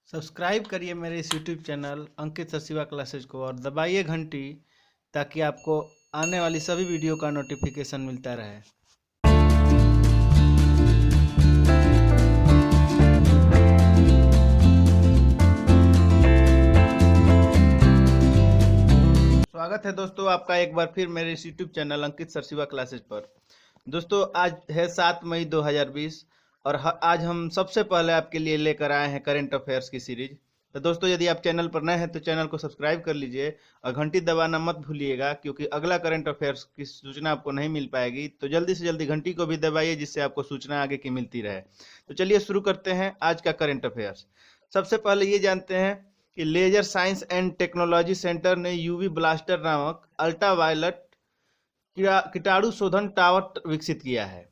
Subscribe करिए मेरे इस यूट्यूब चैनल अंकित सचिवा क्लासेज को और दबाइए घंटी ताकि आपको आने वाली सभी वीडियो का नोटिफिकेशन मिलता रहे। स्वागत है दोस्तों आपका एक बार फिर मेरे इस यूट्यूब चैनल अंकित सचिवा क्लासेज पर। दोस्तों आज है 7 मई 2020 और आज हम सबसे पहले आपके लिए लेकर आए हैं करंट अफेयर्स की सीरीज। तो दोस्तों यदि आप चैनल पर नए हैं तो चैनल को सब्सक्राइब कर लीजिए और घंटी दबाना मत भूलिएगा, क्योंकि अगला करंट अफेयर्स की सूचना आपको नहीं मिल पाएगी। तो जल्दी से जल्दी घंटी को भी दबाइए जिससे आपको सूचना आगे की मिलती रहे। तो चलिए शुरू करते हैं आज का करंट अफेयर्स। सबसे पहले ये जानते हैं कि laser science and technology centre ने यूवी ब्लास्टर नामक अल्ट्रावायलेट कीटाणु शोधन टावर विकसित किया है।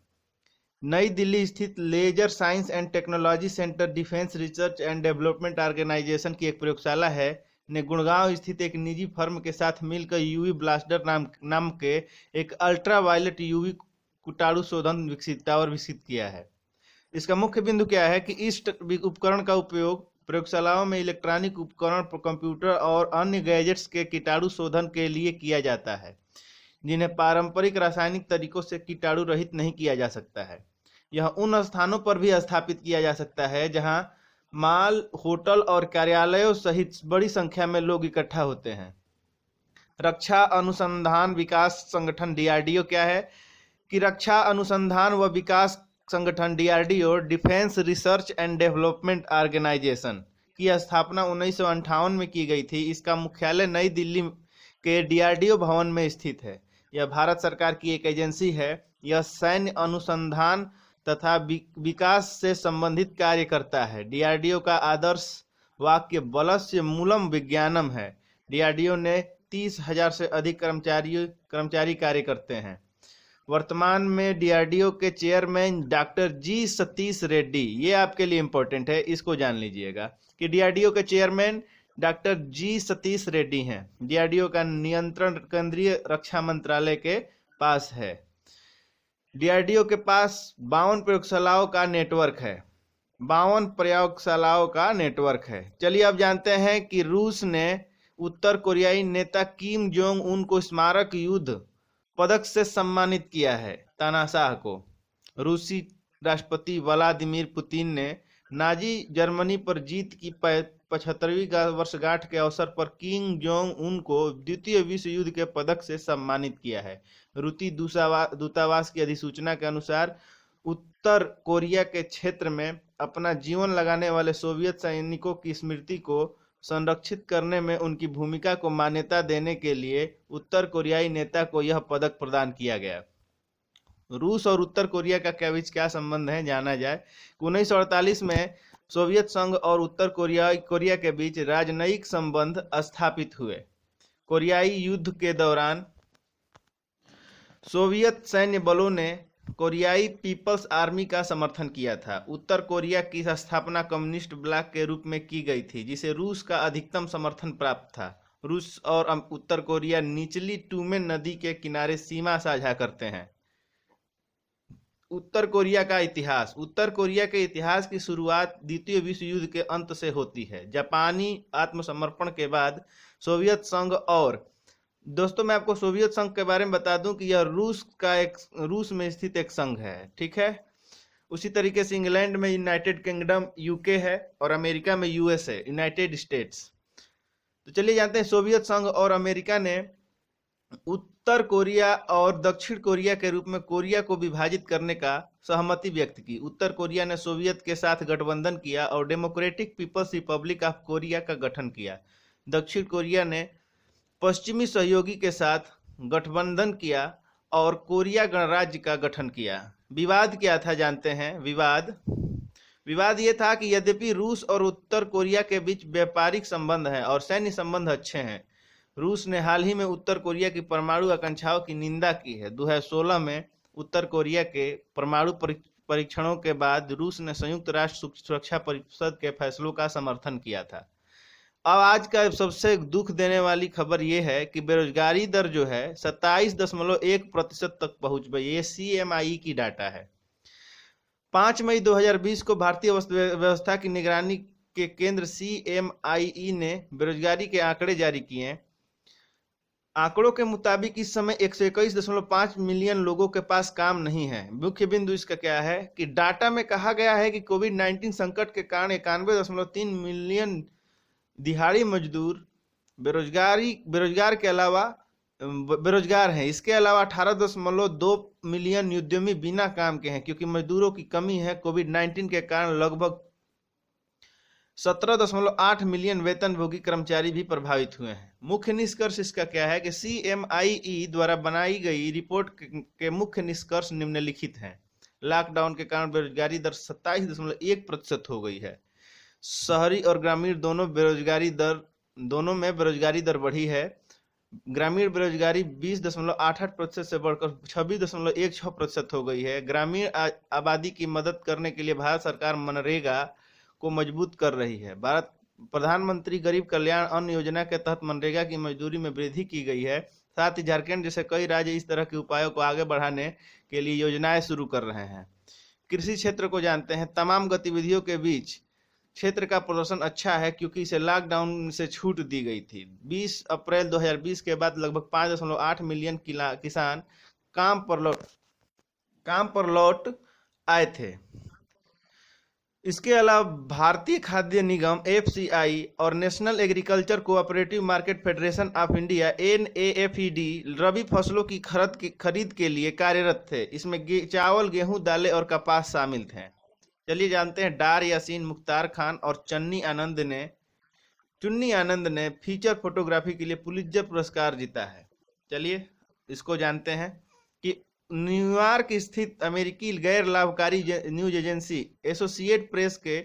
नई दिल्ली स्थित laser science and technology centre defence research and development organisation की एक प्रयोगशाला है ने गुड़गांव स्थित एक निजी फर्म के साथ मिलकर यूवी ब्लास्टर नाम के एक अल्ट्रावायलेट यूवी कीटाणु शोधन टावर विकसित किया है। इसका मुख्य बिंदु क्या है कि इस उपकरण का उपयोग प्रयोगशालाओं में इलेक्ट्रॉनिक उपकरण, कंप्यूटर और अन्य गैजेट्स के कीटाणु शोधन के लिए किया जाता है जिन्हें पारंपरिक रासायनिक तरीकों से कीटाणु रहित नहीं किया जा सकता है। यह उन स्थानों पर भी स्थापित किया जा सकता है जहां मॉल, होटल और कार्यालयों सहित बड़ी संख्या में लोग इकट्ठा होते हैं। रक्षा अनुसंधान विकास संगठन डीआरडीओ क्या है कि रक्षा अनुसंधान व विकास संगठन DRDO defence research and development organisation की स्थापना 1958 में की गई थी। इसका मुख्यालय नई दिल्ली के डीआरडीओ भवन में स्थित है। यह भारत सरकार की एक एजेंसी है। यह सैन्य अनुसंधान तथा विकास से संबंधित कार्य करता है। डीआरडीओ का आदर्श वाक्य बलस्य मूलम विज्ञानम है। डीआरडीओ ने 30,000 से अधिक कर्मचारी कार्य करते हैं। वर्तमान में डीआरडीओ के चेयरमैन डॉक्टर जी सतीश रेड्डी, ये आपके लिए इंपॉर्टेंट है, इसको जान लीजिएगा कि डीआरडीओ के चेयरमैन डॉक्टर जी सतीश रेड्डी हैं। डीआरडीओ का नियंत्रण केंद्रीय रक्षा मंत्रालय के पास है। डीआरडीओ के पास 52 प्रयोगशालाओं का नेटवर्क है। 52 प्रयोगशालाओं का नेटवर्क है। चलिए अब जानते हैं कि रूस ने उत्तर कोरियाई नेता किम जोंग उन को स्मारक युद्ध पदक से सम्मानित किया है। तानाशाह को रूसी राष्ट्रपति व्लादिमीर पुतिन ने नाजी जर्मनी पर जीत की 75वीं वर्षगांठ के अवसर पर किम जोंग उन को द्वितीय विश्व युद्ध के पदक से सम्मानित किया है। रूसी दूतावास की अधिसूचना के अनुसार उत्तर कोरिया के क्षेत्र में अपना जीवन लगाने वाले सोवियत सैनिकों की स्मृति को संरक्षित करने में उनकी भूमिका को मान्यता देने के लिए उत्तर कोरियाई नेता को यह पदक प्रदान किया गया। रूस और उत्तर कोरिया का क्या संबंध है जाना जाए। 1948 में सोवियत संघ और उत्तर कोरिया के बीच राजनयिक संबंध स्थापित हुए। कोरियाई युद्ध के दौरान सोवियत सैन्य बलों ने कोरियाई पीपल्स आर्मी का समर्थन किया था। उत्तर कोरिया की स्थापना कम्युनिस्ट ब्लॉक के रूप में की गई थी जिसे रूस का अधिकतम समर्थन प्राप्त था। रूस और उत्तर कोरिया निचली ट्यूमेन नदी के किनारे सीमा साझा करते हैं। उत्तर कोरिया का इतिहास। उत्तर कोरिया के इतिहास की शुरुआत द्वितीय विश्व युद्ध के अंत से होती है। जापानी आत्मसमर्पण के बाद सोवियत संघ और दोस्तों मैं आपको सोवियत संघ के बारे में बता दूं कि यह रूस में स्थित एक संघ है, ठीक है। उसी तरीके से इंग्लैंड में यूनाइटेड किंगडम यूके है और अमेरिका में यूएस है, यूनाइटेड स्टेट्स। तो चलिए जानते हैं सोवियत संघ और अमेरिका ने उत्तर कोरिया और दक्षिण कोरिया के रूप में कोरिया को विभाजित करने का सहमति व्यक्त की। उत्तर कोरिया ने सोवियत के साथ गठबंधन किया और democratic people's republic of Korea का गठन किया। दक्षिण कोरिया ने पश्चिमी सहयोगी के साथ गठबंधन किया और कोरिया गणराज्य का गठन किया। विवाद क्या था जानते हैं। विवाद ये था कि यद्यपि रूस और उत्तर कोरिया के बीच व्यापारिक संबंध हैं और सैन्य संबंध अच्छे हैं, रूस ने हाल ही में उत्तर कोरिया की परमाणु आकांक्षाओं की निंदा की है। 2016 में उत्तर कोरिया के परमाणु परीक्षणों के बाद रूस ने संयुक्त राष्ट्र सुरक्षा परिषद के फैसलों का समर्थन किया था। अब आज का सबसे दुख देने वाली खबर यह है कि बेरोजगारी दर जो है 27.1% तक पहुंच गई। ये CMI की डाटा है। 5 मई 2020 को भारतीय व्यवस्था की निगरानी के केंद्र CMIE ने बेरोजगारी के आंकड़े जारी किए हैं। आंकड़ों के मुताबिक इस समय 121.5 मिलियन लोगों के पास काम नहीं है। मुख्य बिंदु इसका क्या है कि डाटा में कहा गया है कि कोविड-19 संकट के कारण 91.3 मिलियन दिहाड़ी मजदूर बेरोजगार हैं। इसके अलावा 18.2 मिलियन उद्यमी बिना काम के हैं, क्योंकि मजदूरों की कमी है। कोविड-19 के कारण लगभग 17.8 मिलियन वेतनभोगी कर्मचारी भी प्रभावित हुए हैं। मुख्य निष्कर्ष इसका क्या है कि CMIE द्वारा बनाई गई रिपोर्ट के मुख्य निष्कर्ष निम्नलिखित हैं। लॉकडाउन के कारण बेरोजगारी दर 27.1% हो गई है। शहरी और ग्रामीण दोनों में बेरोजगारी दर बढ़ी है। ग्रामीण बेरोजगारी 20.88% से बढ़कर 26.16% हो गई है। ग्रामीण आबादी की मदद करने के लिए भारत सरकार मनरेगा को मजबूत कर रही है। भारत प्रधानमंत्री गरीब कल्याण अन्न योजना के तहत मनरेगा की मजदूरी में वृद्धि की गई है। साथ ही झारखंड जैसे कई राज्य इस तरह के उपायों को आगे बढ़ाने के लिए योजनाएं शुरू कर रहे हैं। कृषि क्षेत्र को जानते हैं। तमाम गतिविधियों के बीच क्षेत्र का प्रदर्शन अच्छा है, क्योंकि इसे लॉकडाउन से छूट दी गई थी। 20 अप्रैल 2020 के बाद लगभग 5.8 मिलियन किसान काम पर लौट आए थे। इसके अलावा भारतीय खाद्य निगम FCI और national agriculture cooperative market federation of India NAFED रबी फसलों की खरीद के लिए कार्यरत थे। इसमें चावल, गेहूं, दालें और कपास शामिल थे। चलिए जानते हैं। डार यासीन, मुख्तार खान और चुन्नी आनंद ने फीचर फोटोग्राफी के लिए पुलित्जर पुरस्कार जीता है। चलिए इसको जानते हैं कि न्यूयॉर्क स्थित अमेरिकी गैर लाभकारी न्यूज एजेंसी एसोसिएट प्रेस के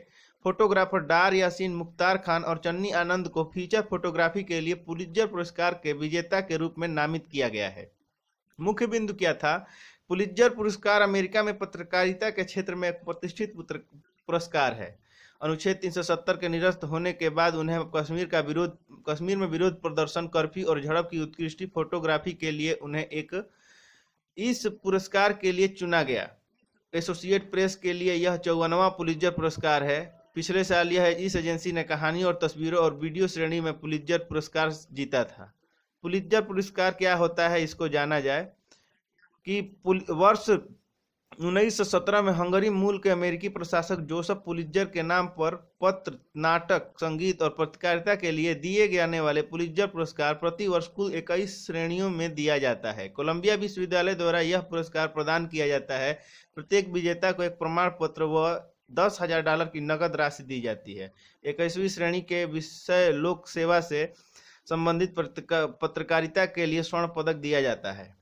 फोटोग्राफर डार यासीन, मुख्तार खान और चन्नी आनंद को फीचर फोटोग्राफी के लिए पुलित्जर पुरस्कार के विजेता के रूप में नामित किया गया है। मुख्य बिंदु क्या था? पुलित्जर पुरस्कार अमेरिका में पत्रकारिता के क्षेत्र में एक प्रतिष्ठित पुरस्कार है। अनुच्छेद 370 के निरस्त होने के बाद उन्हें कश्मीर में विरोध प्रदर्शन, कर्फ्यू और झड़प की उत्कृष्ट फोटोग्राफी के लिए उन्हें इस पुरस्कार के लिए चुना गया। एसोसिएट प्रेस के लिए यह 54वां पुलित्जर पुरस्कार है। पिछले साल इस एजेंसी ने कहानी और तस्वीरों और वीडियो श्रेणी में पुलित्जर पुरस्कार जीता था। पुलित्जर पुरस्कार क्या होता है, इसको जाना जाए कि वर्ष 1917 में हंगरी मूल के अमेरिकी प्रशासक जोसेफ पुलित्जर के नाम पर पत्र, नाटक, संगीत और पत्रकारिता के लिए दिए जाने वाले पुलित्जर पुरस्कार प्रतिवर्ष कुल 21 श्रेणियों में दिया जाता है। कोलंबिया विश्वविद्यालय द्वारा यह पुरस्कार प्रदान किया जाता है। प्रत्येक विजेता को एक प्रमाण पत्र व $10,000 की नकद राशि दी जाती है। 21वीं श्रेणी के विषय लोक सेवा से संबंधित पत्रकारिता के लिए स्वर्ण पदक दिया जाता है।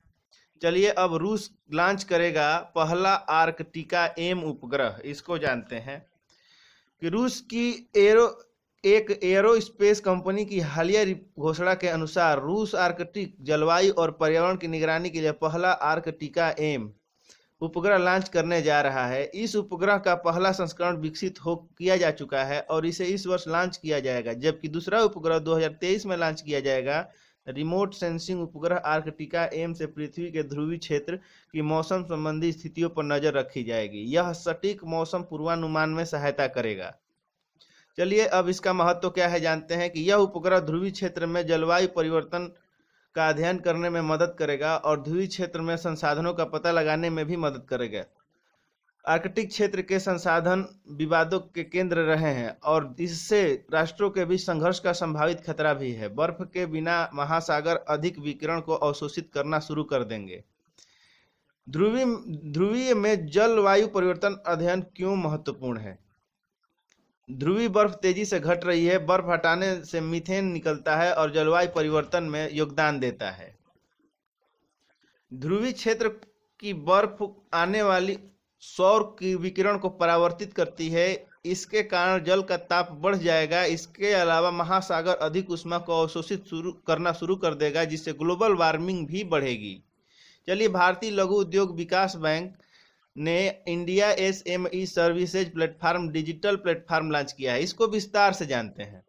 चलिए अब रूस लॉन्च करेगा पहला आर्कटिका M उपग्रह। इसको जानते हैं कि रूस की एक एरोस्पेस कंपनी की हालिया घोषणा के अनुसार रूस आर्कटिक जलवायु और पर्यावरण की निगरानी के लिए पहला आर्कटिका M उपग्रह लॉन्च करने जा रहा है। इस उपग्रह का पहला संस्करण विकसित किया जा चुका है और इसे इस वर्ष लॉन्च किया जाएगा, जबकि दूसरा उपग्रह 2023 में लॉन्च किया जाएगा। रिमोट सेंसिंग उपग्रह आर्कटिका M से पृथ्वी के ध्रुवीय क्षेत्र की मौसम संबंधी स्थितियों पर नजर रखी जाएगी। यह सटीक मौसम पूर्वानुमान में सहायता करेगा। चलिए अब इसका महत्व क्या है जानते हैं कि यह उपग्रह ध्रुवीय क्षेत्र में जलवायु परिवर्तन का अध्ययन करने में मदद करेगा और ध्रुवीय क्षेत्र में संसाधनों का पता लगाने में भी मदद करेगा। आर्कटिक क्षेत्र के संसाधन विवादों के केंद्र रहे हैं और इससे राष्ट्रों के बीच संघर्ष का संभावित खतरा भी है। बर्फ के बिना महासागर अधिक विकिरण को अवशोषित करना शुरू कर देंगे। ध्रुवीय में जलवायु परिवर्तन अध्ययन क्यों महत्वपूर्ण है? ध्रुवीय बर्फ तेजी से घट रही है। बर्फ हटाने से मीथेन निकलता है और जलवायु परिवर्तन में योगदान देता है। ध्रुवीय क्षेत्र की बर्फ आने वाली सौर की विकिरण को परावर्तित करती है। इसके कारण जल का ताप बढ़ जाएगा। इसके अलावा महासागर अधिक ऊष्मा को अवशोषित करना शुरू कर देगा, जिससे ग्लोबल वार्मिंग भी बढ़ेगी। चलिए भारतीय लघु उद्योग विकास बैंक ने India SME services platform digital platform launch किया है। इसको विस्तार से जानते हैं।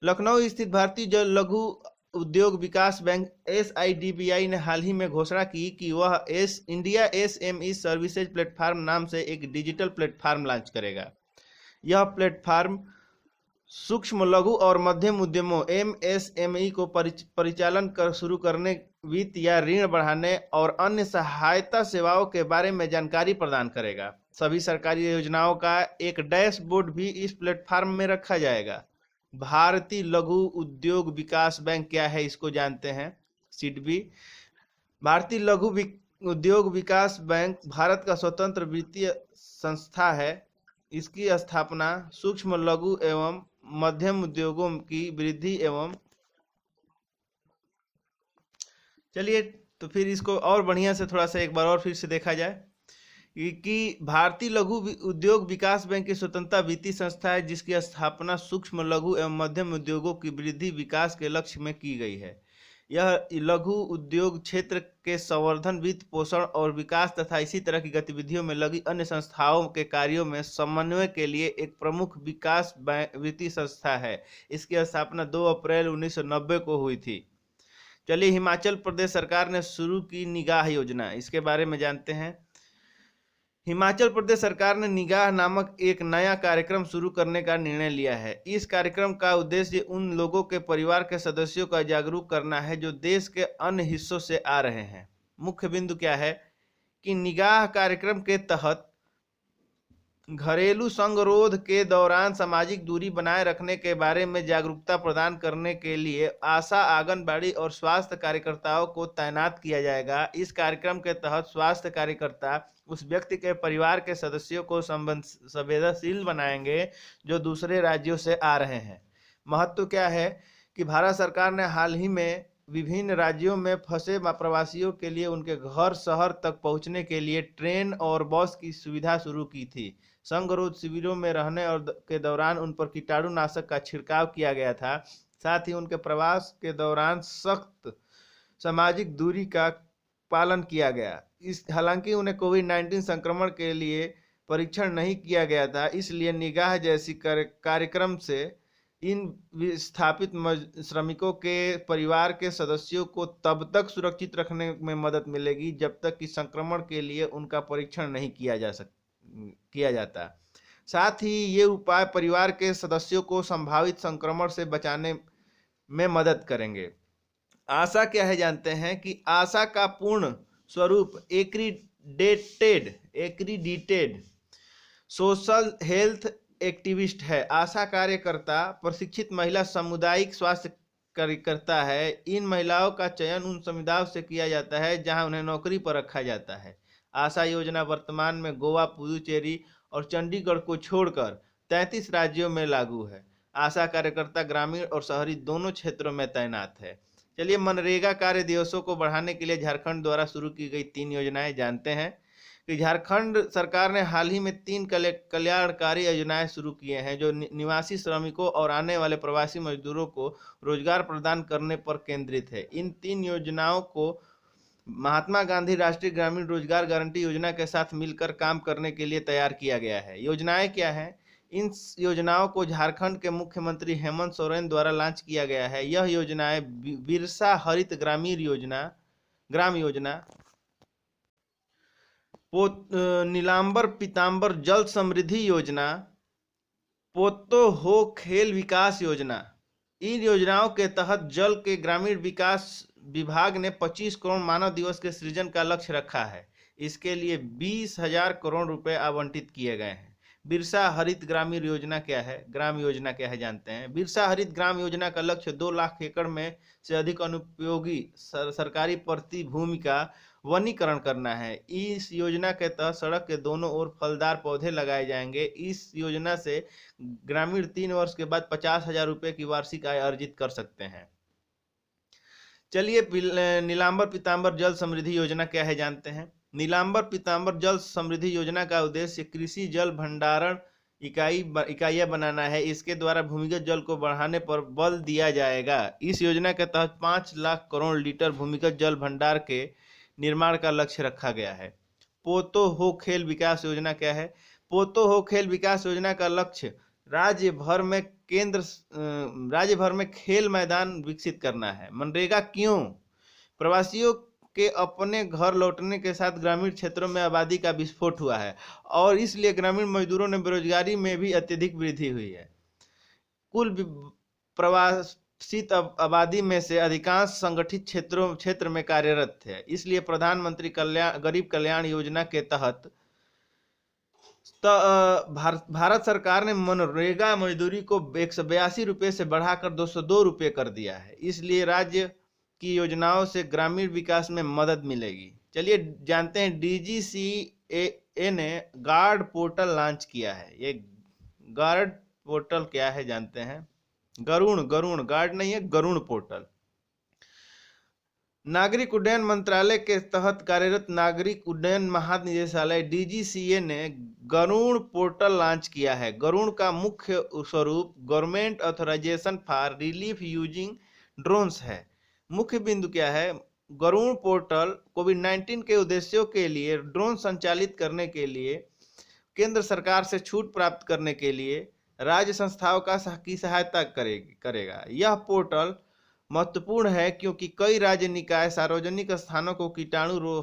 लखनऊ स्थित भारतीय लघु उद्योग विकास बैंक SIDBI ने हाल ही में घोषणा की कि वह इंडिया SME सर्विसेज प्लेटफॉर्म नाम से एक डिजिटल प्लेटफॉर्म लॉन्च करेगा। यह प्लेटफॉर्म सूक्ष्म लघु और मध्यम उद्यमों एमएसएमई को परिचालन शुरू करने, वित्त या ऋण बढ़ाने और अन्य सहायता सेवाओं के बारे में जानकारी प्रदान करेगा। सभी सरकारी योजनाओं का एक डैशबोर्ड भी इस प्लेटफॉर्म में रखा जाएगा। भारतीय लघु उद्योग विकास बैंक क्या है, इसको जानते हैं, सिडबी। भारतीय लघु उद्योग विकास बैंक भारत का स्वतंत्र वित्तीय संस्था है। इसकी स्थापना सूक्ष्म लघु एवं मध्यम उद्योगों की वृद्धि एवं, चलिए तो फिर इसको और बढ़िया से थोड़ा सा एक बार और फिर से देखा जाए कि भारतीय लघु उद्योग विकास बैंक की स्वतंत्रता वित्तीय संस्था है, जिसकी स्थापना सूक्ष्म लघु एवं मध्यम उद्योगों की वृद्धि विकास के लक्ष्य में की गई है। यह लघु उद्योग क्षेत्र के संवर्धन, वित्त पोषण और विकास तथा इसी तरह की गतिविधियों में लगी अन्य संस्थाओं के कार्यों में समन्वय के लिए एक प्रमुख विकास वित्तीय संस्था है। इसकी स्थापना 2 अप्रैल 1990 को हुई थी। चलिए, हिमाचल प्रदेश सरकार ने शुरू की निगाह योजना, इसके बारे में जानते हैं। हिमाचल प्रदेश सरकार ने निगाह नामक एक नया कार्यक्रम शुरू करने का निर्णय लिया है। इस कार्यक्रम का उद्देश्य उन लोगों के परिवार के सदस्यों का जागरूक करना है जो देश के अन्य हिस्सों से आ रहे हैं। मुख्य बिंदु क्या है कि निगाह कार्यक्रम के तहत घरेलू संगरोध के दौरान सामाजिक दूरी बनाए रखने के बारे में जागरूकता प्रदान करने के लिए आशा, आंगनबाड़ी और स्वास्थ्य कार्यकर्ताओं को तैनात किया जाएगा। इस कार्यक्रम के तहत स्वास्थ्य कार्यकर्ता उस व्यक्ति के परिवार के सदस्यों को संवेदनशील बनाएंगे जो दूसरे राज्यों से आ रहे हैं। महत्व क्या है कि भारत सरकार ने हाल ही में विभिन्न राज्यों में फंसे प्रवासियों के लिए उनके घर शहर तक पहुंचने के लिए ट्रेन और बस की सुविधा शुरू की थी। संगरोध शिविरों में रहने और के दौरान उन पर कीटाणुनाशक का छिड़काव किया गया था। साथ ही उनके प्रवास के दौरान सख्त सामाजिक दूरी का पालन किया गया। हालांकि उन्हें कोविड-19 संक्रमण के लिए परीक्षण नहीं किया गया था, इसलिए निगाह जैसी कार्यक्रम से इन विस्थापित श्रमिकों के परिवार के सदस्यों को तब तक सुरक्षित रखने में मदद मिलेगी जब तक कि संक्रमण के लिए उनका परीक्षण नहीं किया जाता। साथ ही ये उपाय परिवार के सदस्यों को संभावित संक्रमण से बचाने में मदद करेंगे। आशा क्या है जानते हैं कि आशा का पूर्ण स्वरूप एक्रीडिटेड सोशल हेल्थ एक्टिविस्ट है। आशा कार्यकर्ता प्रशिक्षित महिला सामुदायिक स्वास्थ्य कार्यकर्ता है। इन महिलाओं का चयन उन समुदायों से किया जाता है जहां उन्हें नौकरी पर रखा जाता है। आशा योजना वर्तमान में गोवा, पुदुचेरी और चंडीगढ़ को छोड़कर 33 राज्यों में लागू है। आशा कार्यकर्ता ग्रामीण और शहरी दोनों क्षेत्रों में तैनात है। चलिए, मनरेगा कार्य दिवसों को बढ़ाने के लिए झारखंड द्वारा शुरू की गई 3 योजनाएं जानते हैं कि झारखंड सरकार ने हाल ही में 3 कल्याणकारी योजनाएं शुरू किए हैं जो निवासी श्रमिकों और आने वाले प्रवासी मजदूरों को रोजगार प्रदान करने पर केंद्रित है। इन 3 योजनाओं को महात्मा गांधी राष्ट्रीय ग्रामीण रोजगार गारंटी योजना के साथ मिलकर काम करने के लिए तैयार किया गया है। योजनाएं क्या हैं? इन योजनाओं को झारखंड के मुख्यमंत्री हेमंत सोरेन द्वारा लॉन्च किया गया है। यह योजनाएं बिरसा हरित ग्राम योजना, नीलांबर पीतांबर जल समृद्धि योजना, पोतो हो खेल विकास योजना। इन योजनाओं के तहत जल के ग्रामीण विकास विभाग ने 25 करोड़ मानव दिवस के सृजन का लक्ष्य रखा है। इसके लिए 20,000 करोड़ रुपए आवंटित किए गए हैं। बिरसा हरित ग्रामीण योजना क्या है? ग्राम योजना क्या है जानते हैं। बिरसा हरित ग्राम योजना का लक्ष्य 2 लाख एकड़ में से अधिक अनुपयोगी सरकारी प्रति भूमि का वनीकरण करना है। इस योजना के तहत सड़क के दोनों ओर फलदार पौधे लगाए जाएंगे। इस योजना से ग्रामीण 3 वर्ष के बाद 50,000 रुपए की वार्षिक आय अर्जित कर सकते हैं। चलिए, नीलांबर पीतांबर जल समृद्धि योजना क्या है जानते हैं। नीलांबर पीतांबर जल समृद्धि योजना का उद्देश्य कृषि जल भंडारण इकाइयां बनाना है। इसके द्वारा भूमिगत जल को बढ़ाने पर बल दिया जाएगा। इस योजना के तहत 5 लाख करोड़ लीटर भूमिगत जल भंडार के निर्माण का लक्ष्य रखा गया है। पोतो हो खेल विकास योजना क्या है? पोतो हो खेल विकास योजना का लक्ष्य राज्य भर में खेल मैदान विकसित करना है। मनरेगा क्यों? प्रवासियों के अपने घर लौटने के साथ ग्रामीण क्षेत्रों में आबादी का विस्फोट हुआ है और इसलिए ग्रामीण मजदूरों ने बेरोजगारी में भी अत्यधिक वृद्धि हुई है। कुल प्रवासित आबादी में से अधिकांश संगठित क्षेत्र में कार्यरत थे। इसलिए प्रधानमंत्री गरीब कल्याण योजना के तहत भारत सरकार ने मनरेगा मजदूरी को 182 रुपये से बढ़ाकर 202 रुपये कर दिया है। इसलिए राज्य की योजनाओं से ग्रामीण विकास में मदद मिलेगी। चलिए जानते हैं, DGCA ने गार्ड पोर्टल लॉन्च किया है। ये गार्ड पोर्टल क्या है जानते हैं? गरुण गार्ड नहीं है, गरुण पोर्टल। नागरिक उड्डयन मंत्रालय के तहत कार्यरत नागरिक उड्डयन महानिदेशालय DGCA ने गरुण पोर्टल लॉन्च किया है। गरुण का मुख्य स्वरूप government authorisation for relief using drones है। मुख्य बिंदु क्या है? गरुण पोर्टल कोविड-19 के उद्देश्यों के लिए ड्रोन संचालित करने के लिए केंद्र सरकार से छूट प्राप्त करने के लिए राज्य संस्थाओं की सहायता करेगा। यह पोर्टल महत्वपूर्ण है क्योंकि कई राज्य निकाय सार्वजनिक स्थानों को कीटाणु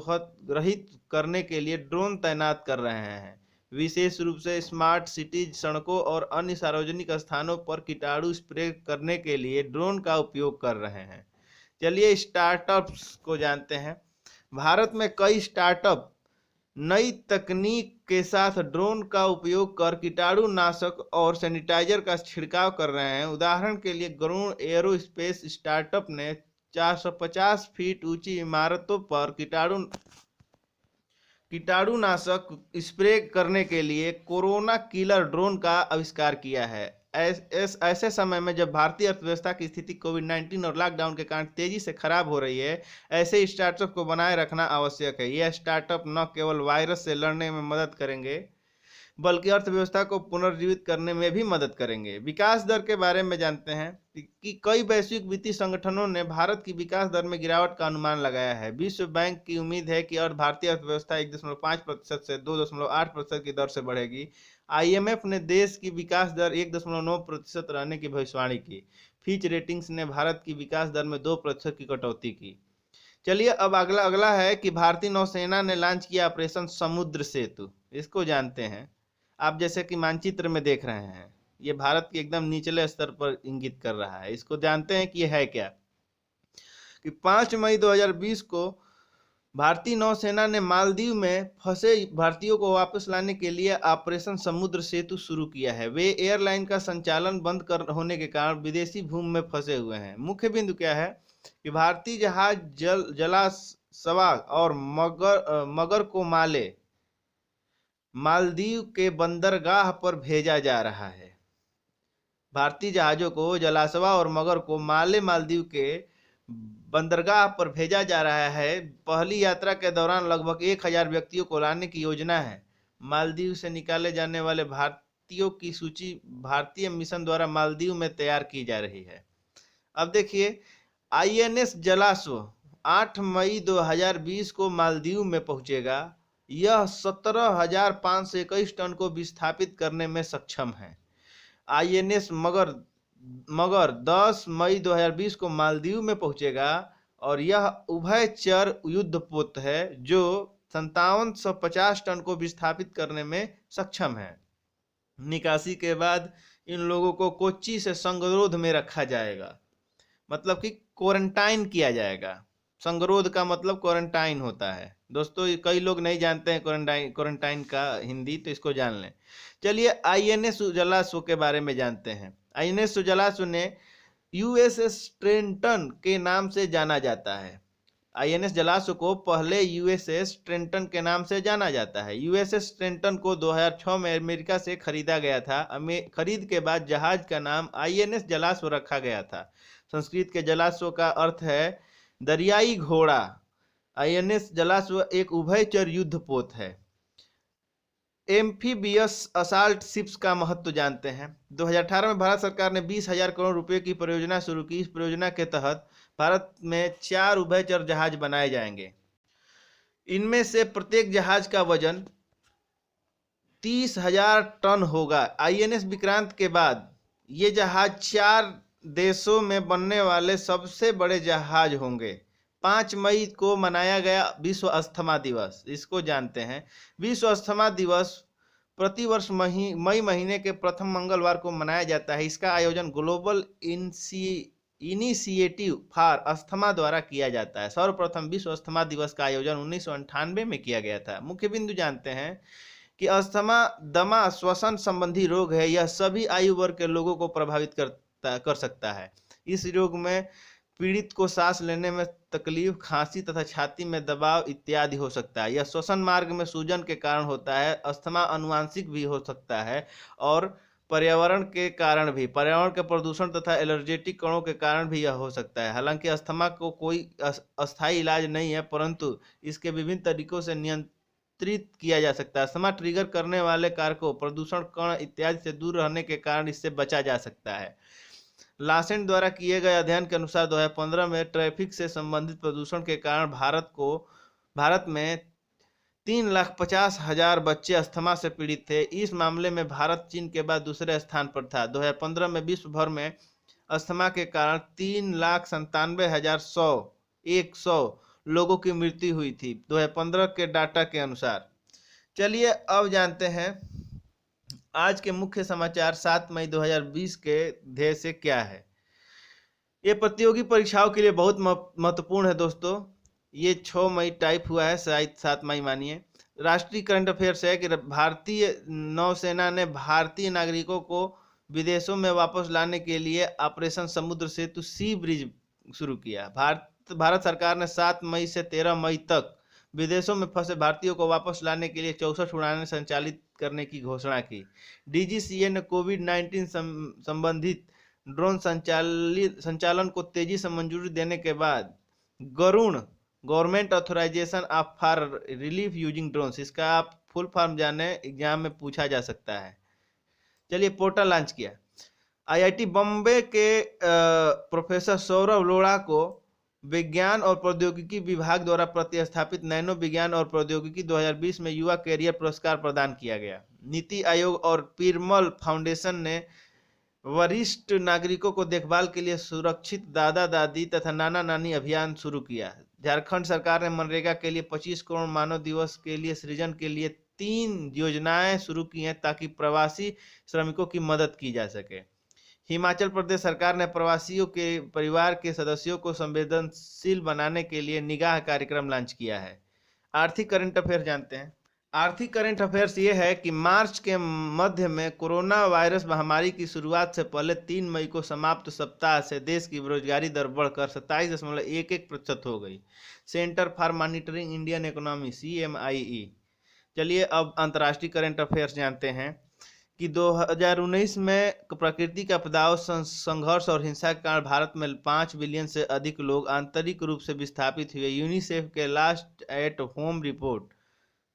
रहित करने के लिए ड्रोन तैनात कर रहे हैं। विशेष रूप से स्मार्ट सिटीज, सड़कों और अन्य सार्वजनिक स्थानों पर कीटाणु स्प्रे करने के लिए ड्रोन का उपयोग कर रहे हैं। चलिए स्टार्टअप्स को जानते हैं। भारत में कई स्टार्टअप नई तकनीक के साथ ड्रोन का उपयोग कर कीटाणुनाशक और सैनिटाइजर का छिड़काव कर रहे हैं। उदाहरण के लिए गरुण एरोस्पेस स्टार्टअप ने 450 फीट ऊंची इमारतों पर कीटाणुनाशक स्प्रे करने के लिए कोरोना किलर ड्रोन का आविष्कार किया है। ऐसे समय में जब भारतीय अर्थव्यवस्था की स्थिति कोविड-19 और लॉकडाउन के कारण तेजी से खराब हो रही है, ऐसे स्टार्टअप को बनाए रखना आवश्यक है। यह स्टार्टअप न केवल वायरस से लड़ने में मदद करेंगे बल्कि अर्थव्यवस्था को पुनर्जीवित करने में भी मदद करेंगे। विकास दर के बारे में जानते हैं कि कई वैश्विक वित्तीय संगठनों ने भारत की विकास दर में गिरावट का अनुमान लगाया है। विश्व बैंक की उम्मीद है कि भारतीय अर्थव्यवस्था 1.5% से 2.8% की दर से बढ़ेगी। IMF ने देश की विकास दर 1.9% रहने की भविष्यवाणी की। फिच रेटिंग्स ने भारत की विकास दर में 2% की कटौती की। चलिए अब अगला है कि भारतीय नौसेना ने लॉन्च किया ऑपरेशन समुद्र सेतु। इसको जानते हैं। आप जैसे कि मानचित्र में देख रहे हैं, ये भारत के एकदम निचले स्तर पर इंगित कर रहा है। इसको जानते हैं कि ये है क्या? कि 5 मई 2020 को भारतीय नौसेना ने मालदीव में फंसे भारतीयों को वापस लाने के लिए ऑपरेशन समुद्र सेतु शुरू किया है। वे एयरलाइन का संचालन बंद होने के कारण विदेशी भूमि में फंसे हुए हैं। मुख्य बिंदु क्या है कि भारतीय जहाज जलासवा और मगर को मालदीव के बंदरगाह पर भेजा जा रहा है। भारतीय जहाजों को जलासवा और मगर को मालदीव के बंदरगाह पर भेजा जा रहा है। पहली यात्रा के दौरान लगभग 1000 व्यक्तियों को लाने की योजना है। मालदीव से निकाले जाने वाले भारतीयों की सूची भारतीय मिशन द्वारा मालदीव में तैयार की जा रही है। अब देखिए, INS जलाश्व 8 मई 2020 को मालदीव में पहुंचेगा। यह 17,521 टन को विस्थापित करने में सक्षम है। INS मगर 10 मई 2020 को मालदीव में पहुंचेगा और यह उभयचर युद्धपोत है जो 5750 टन को विस्थापित करने में सक्षम है। निकासी के बाद इन लोगों को कोच्चि से संगरोध में रखा जाएगा, मतलब कि क्वारंटाइन किया जाएगा। संगरोध का मतलब क्वारंटाइन होता है। दोस्तों कई लोग नहीं जानते हैं क्वारंटाइन का हिंदी, तो इसको जान लें। चलिए INS जलाश्व के बारे में जानते हैं। INS जलाश्व ने USS ट्रेंटन के नाम से जाना जाता है। INS जलाश्व को पहले USS ट्रेंटन के नाम से जाना जाता है। USS ट्रेंटन को 2006 में अमेरिका से खरीदा गया था। खरीद के बाद जहाज का नाम INS जलाश्व रखा गया था। संस्कृत के जलाश्व का अर्थ है दरियाई घोड़ा। INS जलाश्व एक उभयचर युद्धपोत है। एम्फीबियस असाल्ट शिप्स का महत्व जानते हैं। 2018 में भारत सरकार ने 20,000 करोड़ रुपए की परियोजना शुरू की। इस परियोजना के तहत भारत में 4 उभयचर जहाज बनाए जाएंगे। इनमें से प्रत्येक जहाज का वजन 30,000 टन होगा। INS विक्रांत के बाद ये जहाज 4 देशों में बनने वाले सबसे बड़े जहाज होंगे। 5 मई को मनाया गया विश्व अस्थमा दिवस। इसको जानते हैं। विश्व अस्थमा दिवस प्रतिवर्ष मई महीने के प्रथम मंगलवार को मनाया जाता है। इसका आयोजन ग्लोबल इनिशिएटिव फॉर अस्थमा द्वारा किया जाता है। सर्वप्रथम विश्व अस्थमा दिवस का आयोजन 1998 में किया गया था। मुख्य बिंदु जानते हैं कि अस्थमा दमा श्वसन संबंधी रोग है। यह सभी आयु वर्ग के लोगों को प्रभावित कर सकता है। इस रोग में पीड़ित को सांस लेने में तकलीफ, खांसी तथा छाती में दबाव इत्यादि हो सकता है। यह श्वसन मार्ग में सूजन के कारण होता है। अस्थमा आनुवंशिक भी हो सकता है और पर्यावरण के कारण भी, पर्यावरण के प्रदूषण तथा एलर्जेटिक कणों के कारण भी यह हो सकता है। हालांकि अस्थमा को कोई अस्थायी इलाज नहीं है, परंतु इसके विभिन्न तरीकों से नियंत्रित किया जा सकता है। अस्थमा ट्रिगर करने वाले कारकों, प्रदूषण, कण इत्यादि से दूर रहने के कारण इससे बचा जा सकता है। लासेंट द्वारा किए गए अध्ययन के अनुसार 2015 में ट्रैफिक से संबंधित प्रदूषण के कारण भारत में 3,50,000 बच्चे अस्थमा से पीड़ित थे। इस मामले में भारत चीन के बाद दूसरे स्थान पर था। 2015 में विश्व भर में अस्थमा के कारण 3,97,100 लोगों की मृत्यु हुई थी, 2015 के डाटा के अनुसार। चलिए अब जानते हैं आज के मुख्य समाचार 7 मई 2020 के ध्येय से क्या है। ये प्रतियोगी परीक्षाओं के लिए बहुत महत्वपूर्ण है दोस्तों। ये 6 मई टाइप हुआ है, शायद 7 मई मानिए। राष्ट्रीय करंट अफेयर्स है कि भारतीय नौसेना ने भारतीय नागरिकों को विदेशों में वापस लाने के लिए ऑपरेशन समुद्र सेतु सी ब्रिज शुरू किया। भारत सरकार ने 7 मई से 13 मई तक विदेशों में फंसे भारतीयों को वापस लाने के लिए 64 उड़ानें संचालित करने की घोषणा की। डीजीसीए ने कोविड-19 संबंधित ड्रोन संचालन को तेजी से मंजूरी देने के बाद Garun government authorisation of for relief using drones, इसका आप फुल फॉर्म जाने, एग्जाम में पूछा जा सकता है। चलिए पोर्टल लॉन्च किया। आईआईटी बॉम्बे के प्रोफेसर सौरभ लोढ़ा को विज्ञान और प्रौद्योगिकी विभाग द्वारा प्रतिस्थापित नैनो विज्ञान और प्रौद्योगिकी 2020 में युवा कैरियर पुरस्कार प्रदान किया गया। नीति आयोग और पीरमल फाउंडेशन ने वरिष्ठ नागरिकों को देखभाल के लिए सुरक्षित दादा दादी तथा नाना नानी अभियान शुरू किया। झारखंड सरकार ने मनरेगा के लिए 25 करोड़ मानव दिवस के लिए सृजन के लिए 3 योजनाएं शुरू की हैं ताकि प्रवासी श्रमिकों की मदद की जा सके। हिमाचल प्रदेश सरकार ने प्रवासियों के परिवार के सदस्यों को संवेदनशील बनाने के लिए निगाह कार्यक्रम लॉन्च किया है। आर्थिक करंट अफेयर जानते हैं। आर्थिक करंट अफेयर्स ये है कि मार्च के मध्य में कोरोना वायरस महामारी की शुरुआत से पहले 3 मई को समाप्त सप्ताह से देश की बेरोजगारी दर बढ़कर 27.11% हो गई। Centre for monitoring Indian economy CMIE। चलिए अब अंतर्राष्ट्रीय करंट अफेयर्स जानते हैं कि 2019 में प्रकृति आपदाओं, संघर्ष और हिंसा के कारण भारत में 5 बिलियन से अधिक लोग आंतरिक रूप से विस्थापित हुए, यूनिसेफ के लास्ट एट होम रिपोर्ट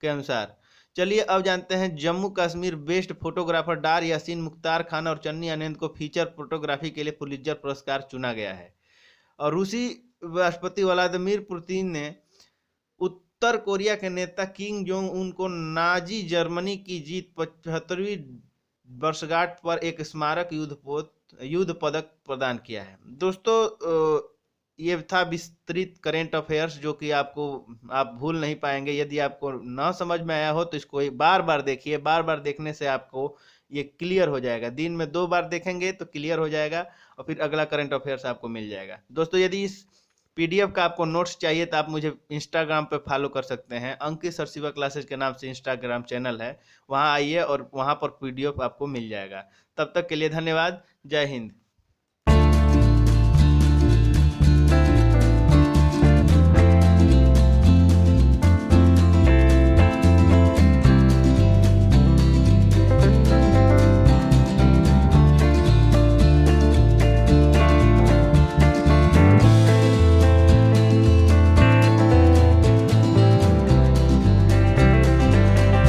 के अनुसार। चलिए अब जानते हैं जम्मू कश्मीर बेस्ट फोटोग्राफर डार यासीन मुख्तार खान और चन्नी आनंद को फीचर फोटोग्राफी के लिए पुलित्जर पुरस्कार चुना गया है। और रूसी राष्ट्रपति व्लादिमीर पुतिन ने उत्तर कोरिया के नेता किम जोंग उन को नाजी जर्मनी की जीत 75वीं वर्षगांठ पर एक स्मारक युद्ध पदक प्रदान किया है। दोस्तों ये था विस्तृत करेंट अफेयर्स जो कि आप भूल नहीं पाएंगे। यदि आपको ना समझ में आया हो तो इसको बार बार देखिए। बार बार देखने से आपको ये क्लियर हो जाएगा। दिन में 2 बार देखेंगे तो क्लियर हो जाएगा और फिर अगला करंट अफेयर्स आपको मिल जाएगा। दोस्तों यदि इस PDF का आपको नोट्स चाहिए तो आप मुझे इंस्टाग्राम पे फॉलो कर सकते हैं। अंकित सरसिवा क्लासेस के नाम से इंस्टाग्राम चैनल है, वहाँ आइए और वहाँ पर PDF आपको मिल जाएगा। तब तक के लिए धन्यवाद। जय हिंद।